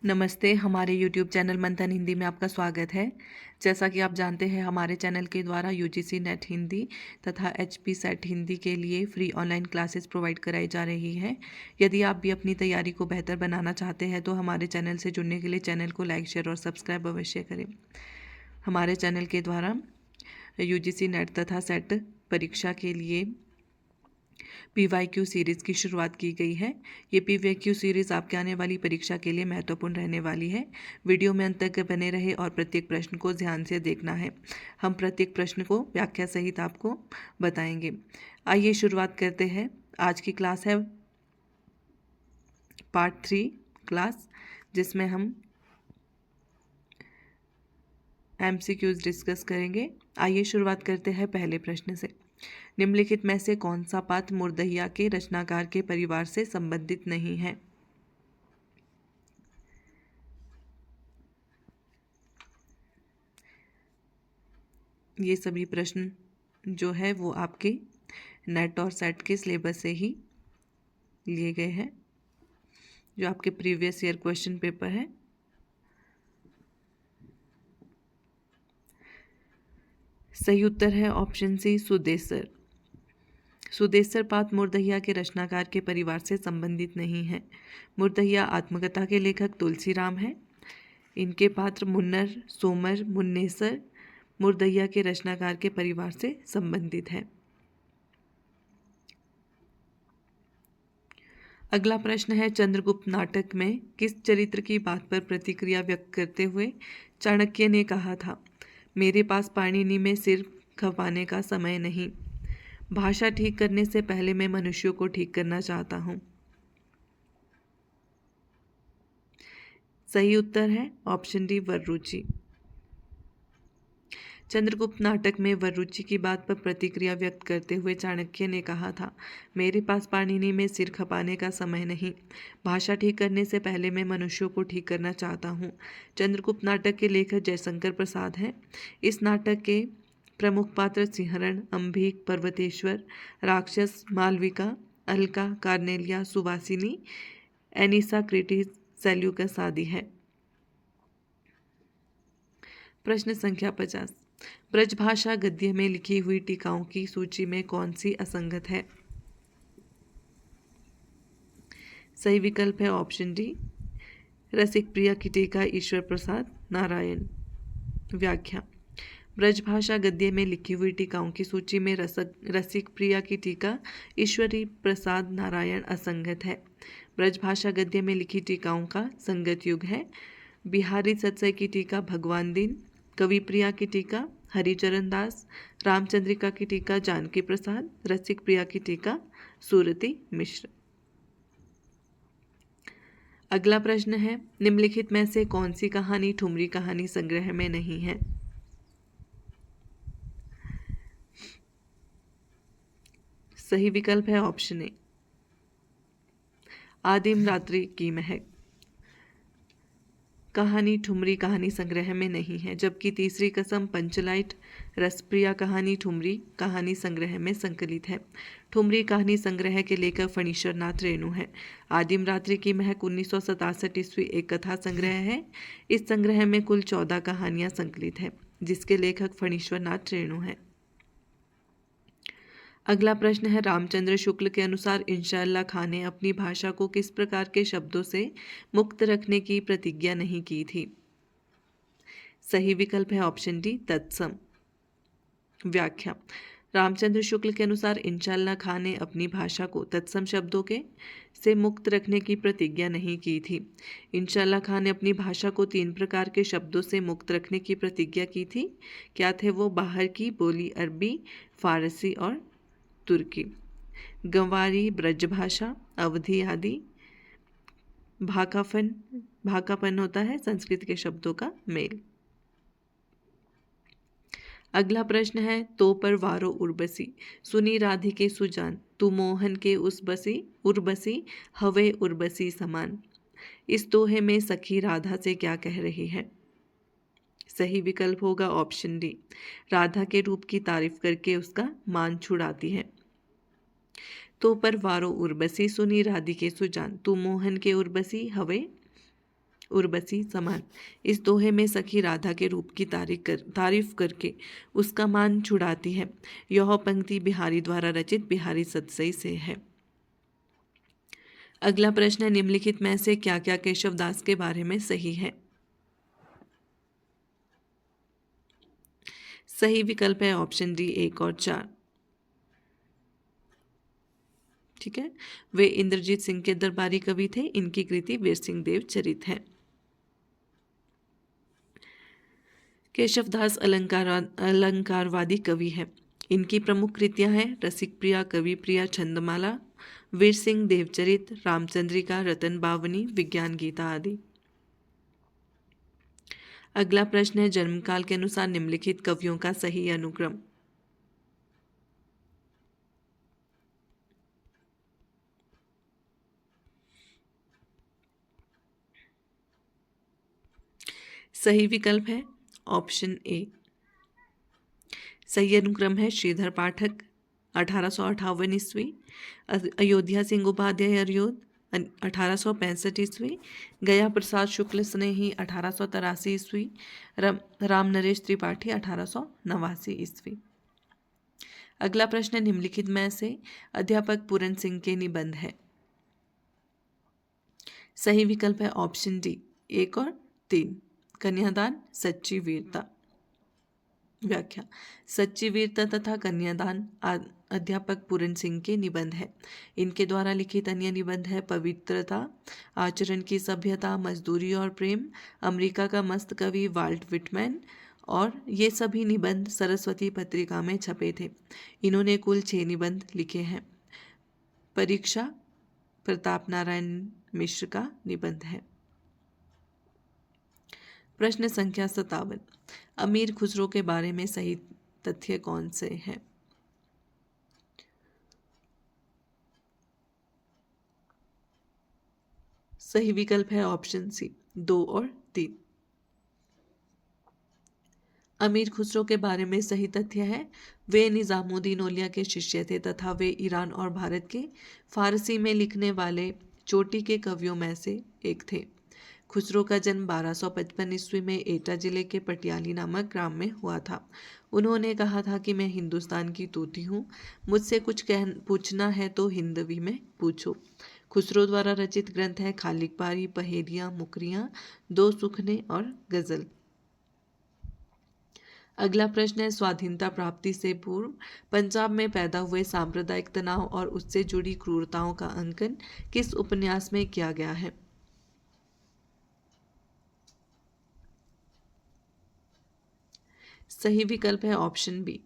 नमस्ते, हमारे YouTube channel मंथन हिंदी में आपका स्वागत है। जैसा कि आप जानते हैं, हमारे चैनल के द्वारा यूजीसी नेट हिंदी तथा एचपी सेट हिंदी के लिए फ्री ऑनलाइन क्लासेस प्रोवाइड कराई जा रही हैं। यदि आप भी अपनी तैयारी को बेहतर बनाना चाहते हैं तो हमारे चैनल से जुड़ने के लिए चैनल को लाइक, शेयर और सब्सक्राइब अवश्य करें। हमारे चैनल के द्वारा यूजीसी नेट तथा सेट परीक्षा के लिए PYQ सीरीज़ की शुरुआत की गई है। ये PYQ सीरीज़ आपके आने वाली परीक्षा के लिए महत्वपूर्ण रहने वाली है। वीडियो में अंत तक बने रहे और प्रत्येक प्रश्न को ध्यान से देखना है। हम प्रत्येक प्रश्न को व्याख्या सहित आपको बताएंगे। आइए शुरुआत करते हैं। आज की क्लास है पार्ट 3 क्लास, जिसमें हम MCQs डिस्कस करेंगे। आइए शुरुआत करते हैं पहले प्रश्न से। निम्नलिखित में से कौन सा पात्र मुर्दहिया के रचनाकार के परिवार से संबंधित नहीं है? ये सभी प्रश्न जो है वो आपके नेट और सेट के सिलेबस से ही लिए गए हैं, जो आपके प्रीवियस ईयर क्वेश्चन पेपर है। सही उत्तर है ऑप्शन सी, सुदेसर। सुदेसर पात्र मुर्दहिया के रचनाकार के परिवार से संबंधित नहीं है। मुर्दहिया आत्मकथा के लेखक तुलसीराम हैं। इनके पात्र मुन्नर, सोमर, मुन्नेसर मुर्दहिया के रचनाकार के परिवार से संबंधित है। अगला प्रश्न है, चंद्रगुप्त नाटक में किस चरित्र की बात पर प्रतिक्रिया व्यक्त करते हुए चाणक्य ने कहा था, मेरे पास पाणिनि में सिर खपाने का समय नहीं, भाषा ठीक करने से पहले मैं मनुष्यों को ठीक करना चाहता हूँ? सही उत्तर है ऑप्शन डी, वररुचि। चंद्रगुप्त नाटक में वररुचि की बात पर प्रतिक्रिया व्यक्त करते हुए चाणक्य ने कहा था, मेरे पास पाणिनि में सिर खपाने का समय नहीं, भाषा ठीक करने से पहले मैं मनुष्यों को ठीक करना चाहता हूँ। चंद्रगुप्त नाटक के लेखक जयशंकर प्रसाद हैं। इस नाटक के प्रमुख पात्र सिंहरण, अंबिक, पर्वतेश्वर, राक्षस, मालविका, अलका, कार्नेलिया, सुवासिनी, एनिसा क्रिटिस, सेल्यूकस आदि है। प्रश्न संख्या 50। ब्रजभाषा गद्य में लिखी हुई टीकाओं की सूची में कौन सी असंगत है? सही विकल्प है ऑप्शन डी, रसिक प्रिया की टीका ईश्वर प्रसाद नारायण। व्याख्या। ब्रजभाषा गद्य में लिखी हुई टीकाओं की सूची में रसिक प्रिया की टीका ईश्वरी प्रसाद नारायण असंगत है। ब्रजभाषा गद्य में लिखी टीकाओं का संगत युग है बिहारी सत्सई की टीका भगवान दीन, कवि प्रिया की टीका हरिचरण दास, रामचंद्रिका की टीका जानकी प्रसाद, रसिक प्रिया की टीका सूरती मिश्र। अगला प्रश्न है, निम्नलिखित में से कौन सी कहानी ठुमरी कहानी संग्रह में नहीं है? सही विकल्प है ऑप्शन ए, आदिम रात्रि की महक। कहानी ठुमरी कहानी संग्रह में नहीं है, जबकि तीसरी कसम, पंचलाइट, रसप्रिया कहानी ठुमरी कहानी संग्रह में संकलित है। ठुमरी कहानी संग्रह के लेखक फणीश्वर नाथ रेणु है। आदिम रात्रि की महक 1967 ईस्वी एक कथा संग्रह है। इस संग्रह में कुल 14 कहानियां संकलित है, जिसके लेखक फणीश्वर नाथ रेणु हैं। अगला प्रश्न है, रामचंद्र शुक्ल के अनुसार इंशाअल्लाह खां ने अपनी भाषा को किस प्रकार के शब्दों से मुक्त रखने की प्रतिज्ञा नहीं की थी? सही विकल्प है ऑप्शन डी, तत्सम। व्याख्या। रामचंद्र शुक्ल के अनुसार इंशाअल्लाह खां ने अपनी भाषा को तत्सम शब्दों के से मुक्त रखने की प्रतिज्ञा नहीं की थी। इंशाअल्लाह खां ने अपनी भाषा को 3 प्रकार के शब्दों से मुक्त रखने की प्रतिज्ञा की थी। क्या थे वो? बाहर की बोली अरबी, फारसी और तुर्की, गंवारी, ब्रजभाषा, अवधी आदि। भाकापन होता है संस्कृत के शब्दों का मेल। अगला प्रश्न है, तो पर वारो उर्बसी, सुनी राधिके सुजान, तू मोहन के उस बसी, उर्बसी हवे उर्बसी समान। इस दोहे में सखी राधा से क्या कह रही है? सही विकल्प होगा ऑप्शन डी, राधा के रूप की तारीफ करके उसका मान छुड़ाती है। तो पर वारो उर्बसी, सुनी राधिके सुजान, तू मोहन के उर्बसी हवे उर्वशी समान। इस दोहे में सखी राधा के रूप की तारीफ करके उसका मान छुड़ाती है। यह पंक्ति बिहारी द्वारा रचित बिहारी सतसई से है। अगला प्रश्न है, निम्नलिखित में से क्या क्या केशव दास के बारे में सही है? सही विकल्प है ऑप्शन डी 1 और 4। ठीक है, वे इंद्रजीत सिंह के दरबारी कवि थे। इनकी कृति वीर सिंह देव चरित है। केशवदास अलंकारवादी कवि है। इनकी प्रमुख कृतियां हैं रसिक प्रिया, कवि प्रिया, छंदमाला, वीर सिंह देवचरित, रामचंद्रिका, रतन बावनी, विज्ञान गीता आदि। अगला प्रश्न है, जन्मकाल के अनुसार निम्नलिखित कवियों का सही अनुक्रम। सही विकल्प है ऑप्शन ए। सही अनुक्रम है श्रीधर पाठक 1858 ईस्वी, अयोध्या सिंह उपाध्याय अरियोध 1865 ईस्वी, गया प्रसाद शुक्ल स्नेही 1883 ईस्वी, राम नरेश त्रिपाठी 1889 ईस्वी। अगला प्रश्न निम्नलिखित में से अध्यापक पूरन सिंह के निबंध है। सही विकल्प है ऑप्शन डी 1 और 3। कन्यादान, सच्ची वीरता। व्याख्या, सच्ची वीरता तथा कन्यादान अध्यापक पूरन सिंह के निबंध है। इनके द्वारा लिखित अन्य निबंध है पवित्रता, आचरण की सभ्यता, मजदूरी और प्रेम, अमेरिका का मस्त कवि वाल्ट विटमैन, और ये सभी निबंध सरस्वती पत्रिका में छपे थे। इन्होंने कुल 6 निबंध लिखे हैं। परीक्षा प्रताप नारायण मिश्र का निबंध है। प्रश्न संख्या 57, अमीर खुसरो के बारे में सही तथ्य कौन से हैं? सही विकल्प है ऑप्शन सी 2 और 3। अमीर खुसरो के बारे में सही तथ्य है, वे निजामुद्दीन औलिया के शिष्य थे तथा वे ईरान और भारत के फारसी में लिखने वाले चोटी के कवियों में से एक थे। खुसरो का जन्म 1255 ईस्वी में एटा जिले के पटियाली नामक ग्राम में हुआ था। उन्होंने कहा था कि मैं हिंदुस्तान की तूती हूँ, मुझसे कुछ पूछना है तो हिंदवी में पूछो। खुसरो द्वारा रचित ग्रंथ है खालिक बारी, पहेलियाँ, मुकरियाँ, दो सुखने और गजल। अगला प्रश्न है, स्वाधीनता प्राप्ति से पूर्व पंजाब में पैदा हुए सांप्रदायिक तनाव और उससे जुड़ी क्रूरताओं का अंकन किस उपन्यास में किया गया है? सही विकल्प है ऑप्शन बी।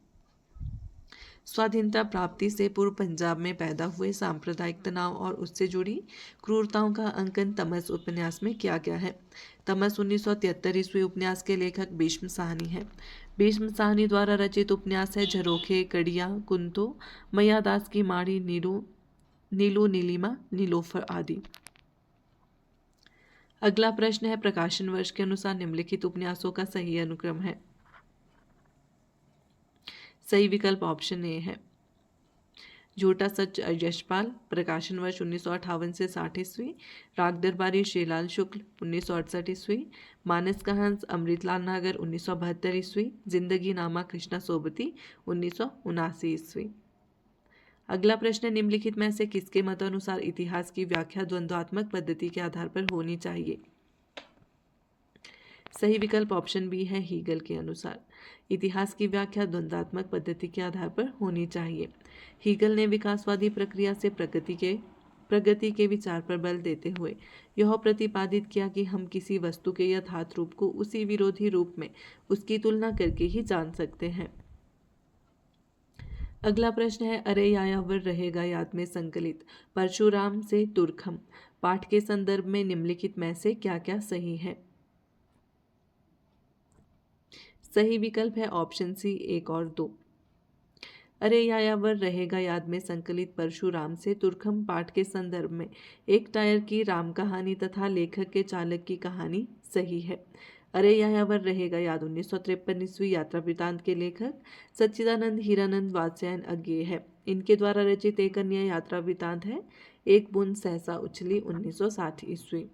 स्वाधीनता प्राप्ति से पूर्व पंजाब में पैदा हुए सांप्रदायिक तनाव और उससे जुड़ी क्रूरताओं का अंकन तमस उपन्यास में किया गया है। तमस 1973 ईस्वी उपन्यास के लेखक भीष्म साहनी है। भीष्म साहनी द्वारा रचित उपन्यास है झरोखे, कड़िया, कुंतो, मैयादास की माड़ी, नीलू, नीलिमा, नीलोफर आदि। अगला प्रश्न है, प्रकाशन वर्ष के अनुसार निम्नलिखित उपन्यासों का सही अनुक्रम है? सही विकल्प ऑप्शन ए है। झूठा सच यशपाल प्रकाशन वर्ष 1958 से 60 ईस्वी, राग दरबारी श्रीलाल शुक्ल 1968 ईस्वी, मानस का हंस अमृतलाल नागर 1972 ईस्वी, जिंदगी नामा कृष्णा सोबती 1979 ईस्वी। अगला प्रश्न, निम्नलिखित में से किसके मतानुसार इतिहास की व्याख्या द्वंद्वात्मक पद्धति के आधार पर होनी चाहिए? सही विकल्प ऑप्शन बी है हीगल के अनुसार इतिहास की व्याख्या द्वंद्वात्मक पद्धति के आधार पर होनी चाहिए। हीगल ने विकासवादी प्रक्रिया से प्रगति के विचार पर बल देते हुए यह प्रतिपादित किया कि हम किसी वस्तु के यथार्थ रूप को उसी विरोधी रूप में उसकी तुलना करके ही जान सकते हैं। अगला प्रश्न है, अरे यायावर रहेगा याद में संकलित परशुराम से तुर्खम पाठ के संदर्भ में निम्नलिखित में से क्या क्या सही है? सही विकल्प है ऑप्शन सी 1 और 2। अरे यायावर रहेगा याद में संकलित परशुराम से तुर्खम पाठ के संदर्भ में एक टायर की राम कहानी तथा लेखक के चालक की कहानी सही है। अरे यायावर रहेगा याद 1953 ईस्वी यात्रा वृतांत के लेखक सच्चिदानंद हीरानंद वात्स्यायन अज्ञेय है। इनके द्वारा रचित एक अन्य यात्रा वृतांत है एक बूंद सहसा उछली 1960 ईस्वी।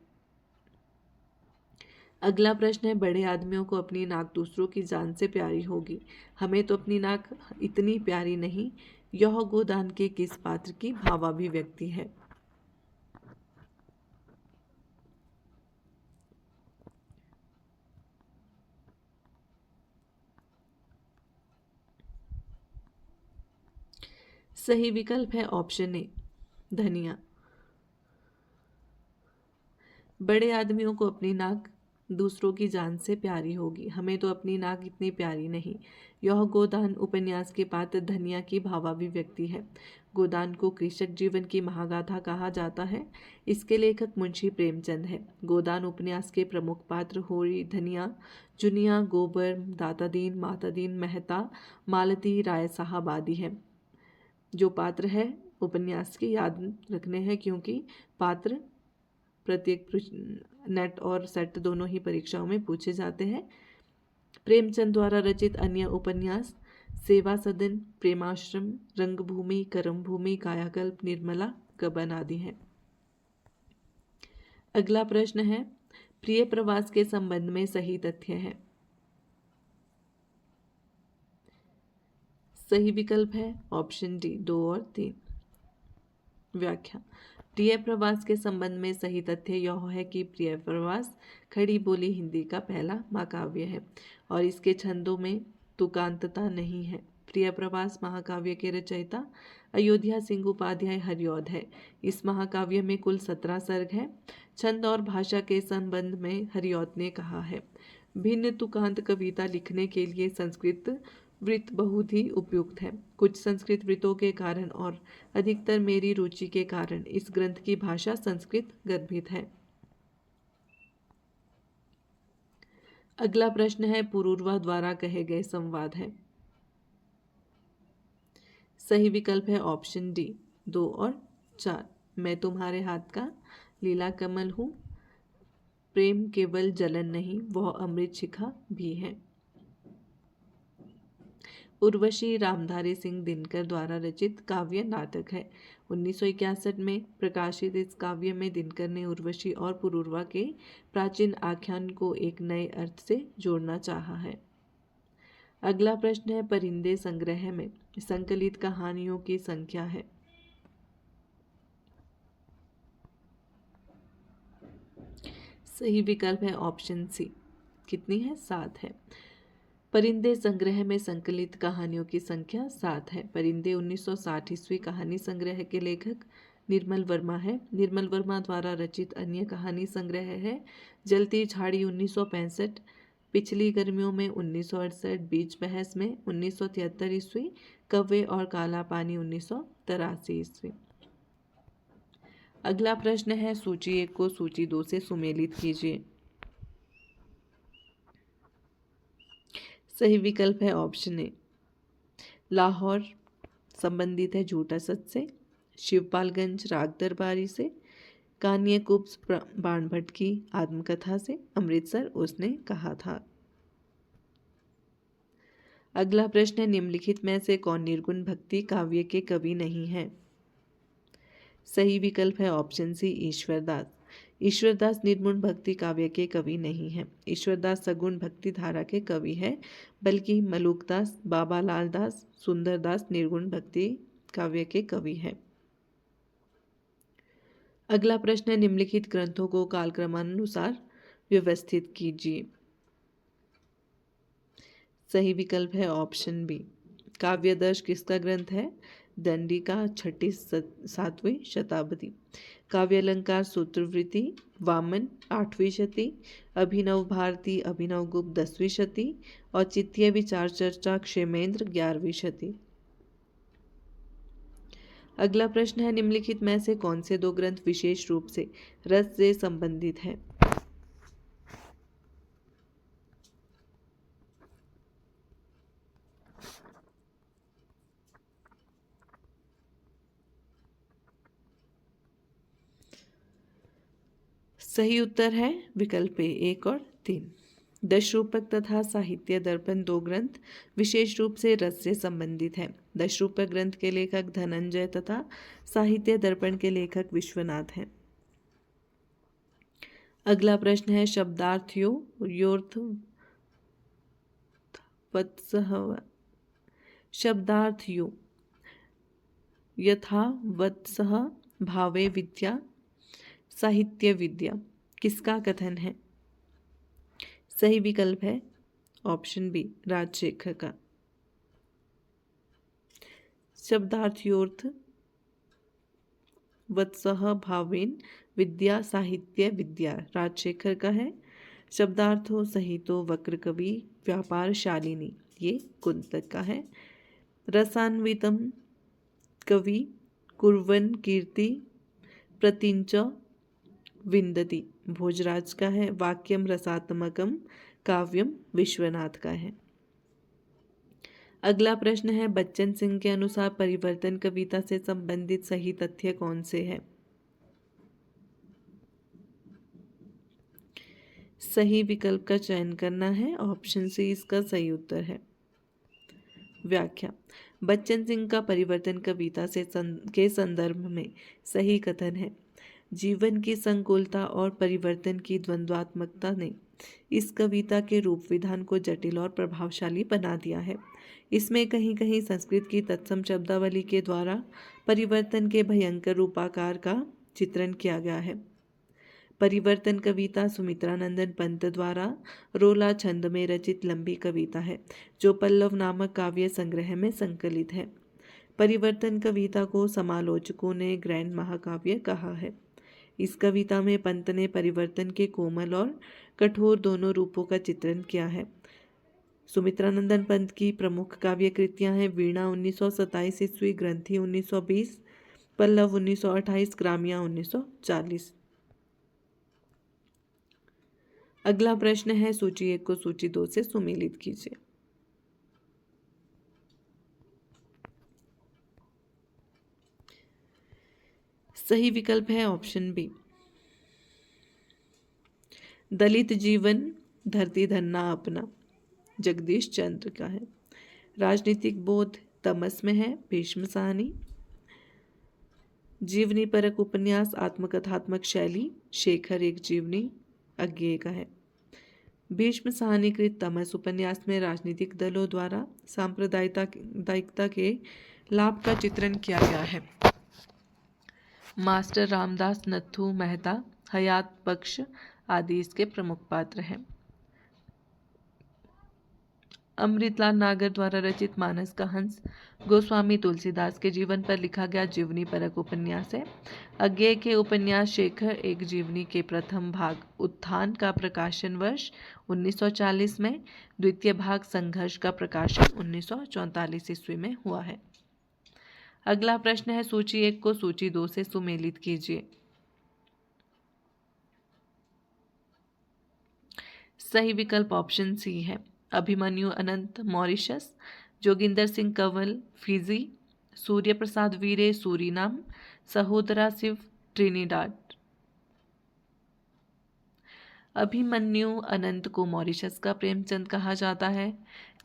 अगला प्रश्न है, बड़े आदमियों को अपनी नाक दूसरों की जान से प्यारी होगी, हमें तो अपनी नाक इतनी प्यारी नहीं। यह गोदान के किस पात्र की भावाभिव्यक्ति है? सही विकल्प है ऑप्शन ए, धनिया। बड़े आदमियों को अपनी नाक दूसरों की जान से प्यारी होगी, हमें तो अपनी नाक इतनी प्यारी नहीं। यह गोदान उपन्यास के पात्र धनिया की भावाभिव्यक्ति है। गोदान को कृषक जीवन की महागाथा कहा जाता है। इसके लेखक मुंशी प्रेमचंद है। गोदान उपन्यास के प्रमुख पात्र होरी, धनिया, जुनिया, गोबर, दाता दीन, माता दीन, मेहता, मालती, राय साहब आदि हैं। जो पात्र है उपन्यास के याद रखने हैं, क्योंकि पात्र प्रत्येक नेट और सेट दोनों ही परीक्षाओं में पूछे जाते हैं। प्रेमचंद द्वारा रचित अन्य उपन्यास सेवा सदन, प्रेमाश्रम, रंगभूमि, करमभूमि, कायाकल्प, निर्मला, गबन आदि हैं। अगला प्रश्न है, प्रिय प्रवास के संबंध में सही तथ्य है। सही विकल्प है ऑप्शन डी, 2 और 3। व्याख्या, प्रिय प्रवास के संबंध में सही तथ्य यह है कि प्रिय प्रवास खड़ी बोली हिंदी का पहला महाकाव्य है और इसके छंदों में तुकांतता नहीं है। प्रिय प्रवास महाकाव्य के रचयिता अयोध्या सिंह उपाध्याय हरिऔध है। इस महाकाव्य में कुल 17 सर्ग है। छंद और भाषा के संबंध में हरिऔध ने कहा है, भिन्न तुकांत कविता लिखने के लिए संस्कृत वृत्त बहुत ही उपयुक्त है। कुछ संस्कृत वृत्तों के कारण और अधिकतर मेरी रुचि के कारण इस ग्रंथ की भाषा संस्कृत गर्भित है। अगला प्रश्न है, पुरूरवा द्वारा कहे गए संवाद है। सही विकल्प है ऑप्शन डी, 2 और 4। मैं तुम्हारे हाथ का लीला कमल हूँ, प्रेम केवल जलन नहीं वह अमृत शिखा भी है। उर्वशी रामधारी सिंह दिनकर द्वारा रचित काव्य नाटक है। 1961 में प्रकाशित इस काव्य में दिनकर ने उर्वशी और पुरूरवा के प्राचीन आख्यान को एक नए अर्थ से जोड़ना चाहा है। अगला प्रश्न है, परिंदे संग्रह में संकलित कहानियों की संख्या है। सही विकल्प है ऑप्शन सी, कितनी है? 7 है। परिंदे संग्रह में संकलित कहानियों की संख्या 7 है। परिंदे 1960 ईस्वी कहानी संग्रह के लेखक निर्मल वर्मा है। निर्मल वर्मा द्वारा रचित अन्य कहानी संग्रह है जलती झाड़ी 1965, पिछली गर्मियों में 1968, बीच बहस में 1973 ईस्वी, कव्वे और काला पानी 1983 ईस्वी। अगला प्रश्न है, सूची 1 को सूची 2 से सुमेलित कीजिए। सही विकल्प है ऑप्शन ए, लाहौर संबंधित है झूठा सच से, शिवपालगंज राग दरबारी से, कान्य कुब्स बाणभट्ट की आत्मकथा से, अमृतसर उसने कहा था। अगला प्रश्न है, निम्नलिखित में से कौन निर्गुण भक्ति काव्य के कवि नहीं है? सही विकल्प है ऑप्शन सी, ईश्वरदास। ईश्वरदास निर्गुण भक्ति काव्य के कवि नहीं है। ईश्वरदास सगुण भक्ति धारा के कवि है, बल्कि मलुकदास, बाबा लाल दास, सुंदरदास निर्गुण भक्ति काव्य के कवि है। अगला प्रश्न है, निम्नलिखित ग्रंथों को कालक्रमानुसार व्यवस्थित कीजिए। सही विकल्प है ऑप्शन बी, काव्यदर्श किसका ग्रंथ है? दंडिका 6ठी 7वीं शताब्दी। काव्यालंकार सूत्रवृत्ति वामन 8वीं शती, अभिनव भारती अभिनव गुप्त 10वीं शती और चित्तीय विचार चर्चा क्षेमेंद्र 11वीं शती। अगला प्रश्न है, निम्नलिखित में से कौन से 2 ग्रंथ विशेष रूप से रस से संबंधित हैं? सही उत्तर है विकल्प ए, 1 और 3। दशरूपक तथा साहित्य दर्पण 2 ग्रंथ विशेष रूप से रस से संबंधित हैं। दशरूपक ग्रंथ के लेखक धनंजय तथा साहित्य दर्पण के लेखक विश्वनाथ हैं। अगला प्रश्न है शब्दार्थयोर्थ वत्सह शब्दार्थयो यथा वत्सह भावे विद्या साहित्य विद्या किसका कथन है? सही विकल्प है ऑप्शन बी राजशेखर का। शब्दार्थयोर्थ वत्सह भावेन विद्या साहित्य विद्या राजशेखर का है। शब्दार्थो सहितो वक्र कवि व्यापार शालिनी ये कुंतक का है। रसान्वितम कवि कुर्वन् कीर्ति प्रतिंच विंदति भोजराज का है। वाक्यम रसात्मकम काव्यम विश्वनाथ का है। अगला प्रश्न है बच्चन सिंह के अनुसार परिवर्तन कविता से संबंधित सही तथ्य कौन से है? सही विकल्प का चयन करना है, ऑप्शन सी इसका सही उत्तर है। व्याख्या बच्चन सिंह का परिवर्तन कविता के संदर्भ में सही कथन है। जीवन की संकुलता और परिवर्तन की द्वंद्वात्मकता ने इस कविता के रूप विधान को जटिल और प्रभावशाली बना दिया है। इसमें कहीं कहीं संस्कृत की तत्सम शब्दावली के द्वारा परिवर्तन के भयंकर रूपाकार का चित्रण किया गया है। परिवर्तन कविता सुमित्रानंदन पंत द्वारा रोला छंद में रचित लंबी कविता है जो पल्लव नामक काव्य संग्रह में संकलित है। परिवर्तन कविता को समालोचकों ने ग्रैंड महाकाव्य कहा है। इस कविता में पंत ने परिवर्तन के कोमल और कठोर दोनों रूपों का चित्रण किया है। सुमित्रानंदन पंत की प्रमुख काव्य कृतियां हैं वीणा 1927 ईस्वी, ग्रंथि 1920, पल्लव 1928, ग्रामिया 1940। अगला प्रश्न है सूची 1 को सूची 2 से सुमेलित कीजिए। सही विकल्प है ऑप्शन बी दलित जीवन धरती धरना अपना जगदीश चंद्र का है। राजनीतिक बोध तमस में है भीष्म साहनी। जीवनी परक उपन्यास आत्मकथात्मक शैली शेखर एक जीवनी अज्ञेय का है। भीष्म साहनीकृत तमस उपन्यास में राजनीतिक दलों द्वारा सांप्रदायिकता के लाभ का चित्रण किया गया है। मास्टर रामदास नथु मेहता हयात बख्श आदि इसके प्रमुख पात्र हैं। अमृतलाल नागर द्वारा रचित मानस का हंस गोस्वामी तुलसीदास के जीवन पर लिखा गया जीवनी परक उपन्यास है। अज्ञेय के उपन्यास शेखर एक जीवनी के प्रथम भाग उत्थान का प्रकाशन वर्ष 1940 में, द्वितीय भाग संघर्ष का प्रकाशन 1944 ईस्वी में हुआ है। अगला प्रश्न है सूची 1 को सूची 2 से सुमेलित कीजिए। सही विकल्प ऑप्शन सी है। अभिमन्यु अनंत मॉरिशस, जोगिंदर सिंह कंवल फिजी, सूर्य प्रसाद वीरे सूरीनाम, सहोदरा शिव ट्रिनिडाड। अभिमन्यु अनंत को मॉरिशस का प्रेमचंद कहा जाता है।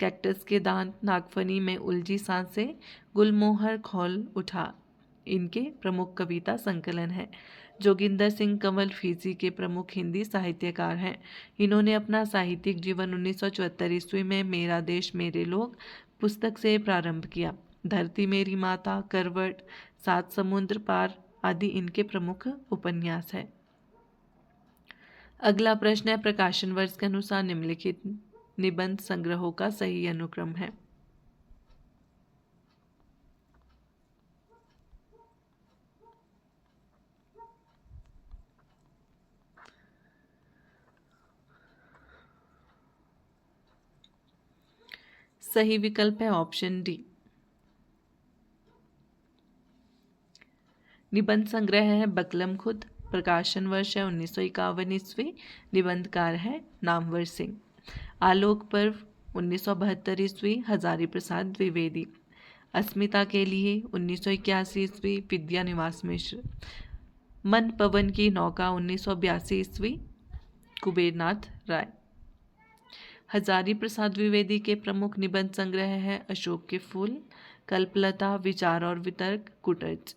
कैक्टस के दांत नागफनी में उलझी सांसें गुलमोहर खौल उठा इनके प्रमुख कविता संकलन है। जोगिंदर सिंह कंवल फिजी के प्रमुख हिंदी साहित्यकार हैं। इन्होंने अपना साहित्यिक जीवन 1974 ईस्वी में मेरा देश मेरे लोग पुस्तक से प्रारंभ किया। धरती मेरी माता, करवट, सात समुद्र पार आदि इनके प्रमुख उपन्यास है। अगला प्रश्न है प्रकाशन वर्ष के अनुसार निम्नलिखित निबंध संग्रहों का सही अनुक्रम है। सही विकल्प है ऑप्शन डी। निबंध संग्रह है बकलम खुद, प्रकाशन वर्ष है 1951 ईस्वी, निबंधकार है नामवर सिंह। आलोक पर्व 1972 ईस्वी, हजारी प्रसाद द्विवेदी। अस्मिता के लिए 1981 ईस्वी, विद्या निवास मिश्र। मन पवन की नौका 1982 ईस्वी, कुबेरनाथ राय। हजारी प्रसाद द्विवेदी के प्रमुख निबंध संग्रह है अशोक के फूल, कल्पलता, विचार और वितर्क, कुटज।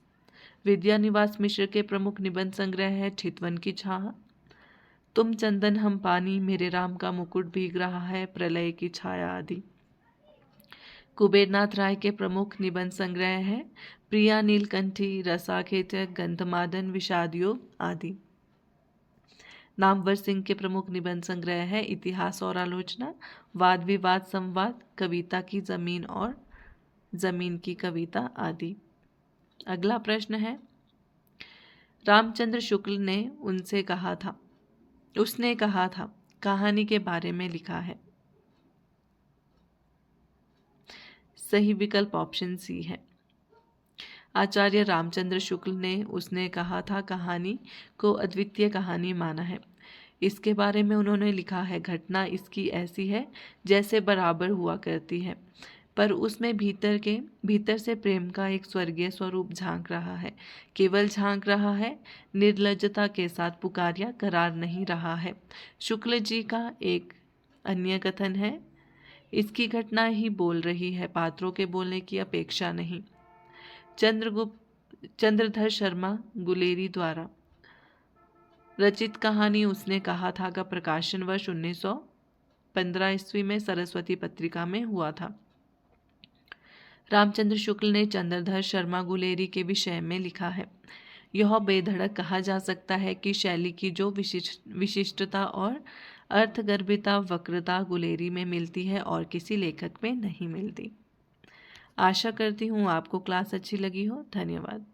विद्या निवास मिश्र के प्रमुख निबंध संग्रह है चितवन की छाह, तुम चंदन हम पानी, मेरे राम का मुकुट भीग रहा है, प्रलय की छाया आदि। कुबेरनाथ राय के प्रमुख निबंध संग्रह है प्रिया नीलकंठी, रसाखेचक, गंधमादन, विषाद योग आदि। नामवर सिंह के प्रमुख निबंध संग्रह है इतिहास और आलोचना, वाद विवाद संवाद, कविता की जमीन और जमीन की कविता आदि। अगला प्रश्न है, रामचंद्र शुक्ल ने उसने कहा था कहानी के बारे में लिखा है। सही विकल्प ऑप्शन सी है। आचार्य रामचंद्र शुक्ल ने उसने कहा था कहानी को अद्वितीय कहानी माना है। इसके बारे में उन्होंने लिखा है, घटना इसकी ऐसी है जैसे बराबर हुआ करती है, पर उसमें भीतर से प्रेम का एक स्वर्गीय स्वरूप झांक रहा है। केवल झांक रहा है, निर्लज्जता के साथ पुकारिया करार नहीं रहा है। शुक्ल जी का एक अन्य कथन है, इसकी घटना ही बोल रही है, पात्रों के बोलने की अपेक्षा नहीं। चंद्रधर शर्मा गुलेरी द्वारा रचित कहानी उसने कहा था का प्रकाशन वर्ष 1915 ईस्वी में सरस्वती पत्रिका में हुआ था। रामचंद्र शुक्ल ने चंद्रधर शर्मा गुलेरी के विषय में लिखा है, यह बेधड़क कहा जा सकता है कि शैली की जो विशिष्टता और अर्थगर्भिता वक्रता गुलेरी में मिलती है और किसी लेखक में नहीं मिलती। आशा करती हूँ आपको क्लास अच्छी लगी हो। धन्यवाद।